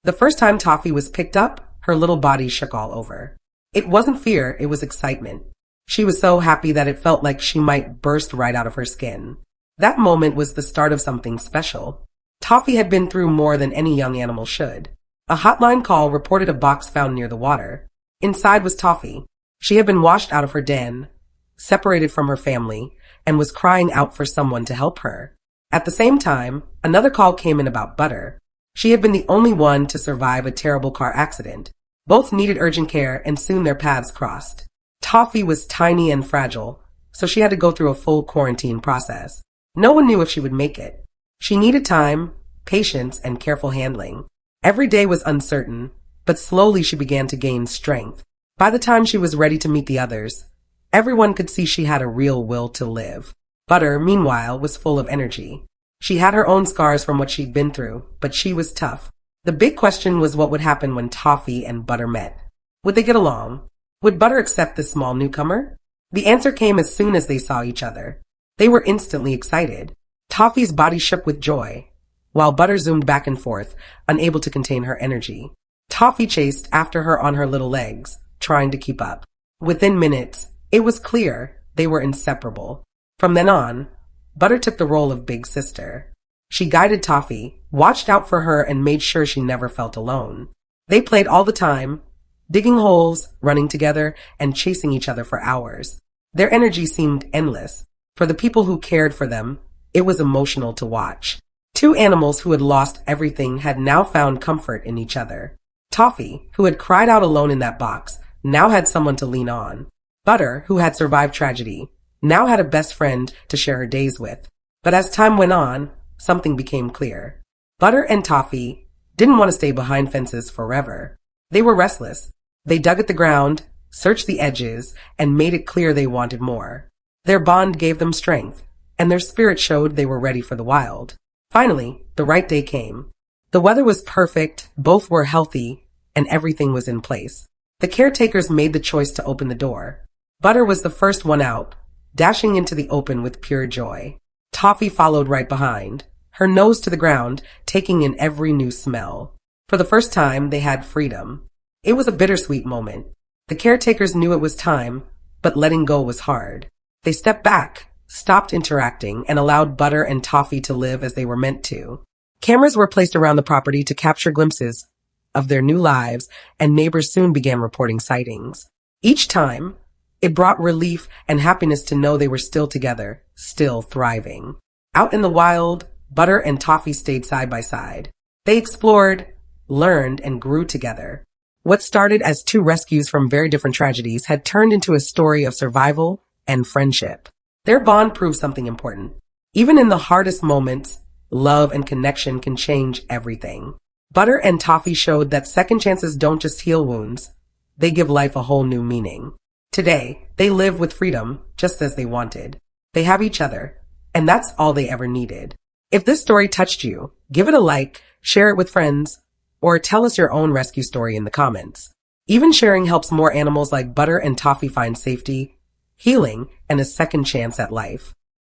The first time Toffee was picked up, her little body shook all over. It wasn't fear, it was excitement. She was so happy that it felt like she might burst right out of her skin. That moment was the start of something special. Toffee had been through more than any young animal should. A hotline call reported a box found near the water. Inside was Toffee. She had been washed out of her den, separated from her family, and was crying out for someone to help her. At the same time, another call came in about Butter. She had been the only one to survive a terrible car accident. Both needed urgent care, and soon their paths crossed. Toffee was tiny and fragile, so she had to go through a full quarantine process. No one knew if she would make it. She needed time, patience, and careful handling. Every day was uncertain, but slowly she began to gain strength. By the time she was ready to meet the others, everyone could see she had a real will to live. Butter, meanwhile, was full of energy. She had her own scars from what she'd been through, but she was tough. The big question was what would happen when Toffee and Butter met. Would they get along? Would Butter accept this small newcomer? The answer came as soon as they saw each other. They were instantly excited. Toffee's body shook with joy, while Butter zoomed back and forth, unable to contain her energy. Toffee chased after her on her little legs, trying to keep up. Within minutes, it was clear they were inseparable. From then on, Butter took the role of big sister. She guided Toffee, watched out for her, and made sure she never felt alone. They played all the time, digging holes, running together, and chasing each other for hours. Their energy seemed endless. For the people who cared for them, it was emotional to watch. Two animals who had lost everything had now found comfort in each other. Toffee, who had cried out alone in that box, now had someone to lean on. Butter, who had survived tragedy, now had a best friend to share her days with. But as time went on, something became clear. Butter and Toffee didn't want to stay behind fences forever. They were restless. They dug at the ground, searched the edges, and made it clear they wanted more. Their bond gave them strength, and their spirit showed they were ready for the wild. Finally, the right day came. The weather was perfect, both were healthy, and everything was in place. The caretakers made the choice to open the door. Butter was the first one out, dashing into the open with pure joy. Toffee followed right behind, her nose to the ground, taking in every new smell. For the first time, they had freedom. It was a bittersweet moment. The caretakers knew it was time, but letting go was hard. They stepped back, stopped interacting, and allowed Butter and Toffee to live as they were meant to. Cameras were placed around the property to capture glimpses of their new lives, and neighbors soon began reporting sightings. Each time, it brought relief and happiness to know they were still together, still thriving. Out in the wild, Butter and Toffee stayed side by side. They explored, learned, and grew together. What started as two rescues from very different tragedies had turned into a story of survival and friendship. Their bond proved something important. Even in the hardest moments, love and connection can change everything. Butter and Toffee showed that second chances don't just heal wounds, they give life a whole new meaning. Today, they live with freedom, just as they wanted. They have each other, and that's all they ever needed. If this story touched you, give it a like, share it with friends, or tell us your own rescue story in the comments. Even sharing helps more animals like Butter and Toffee find safety, healing, and a second chance at life.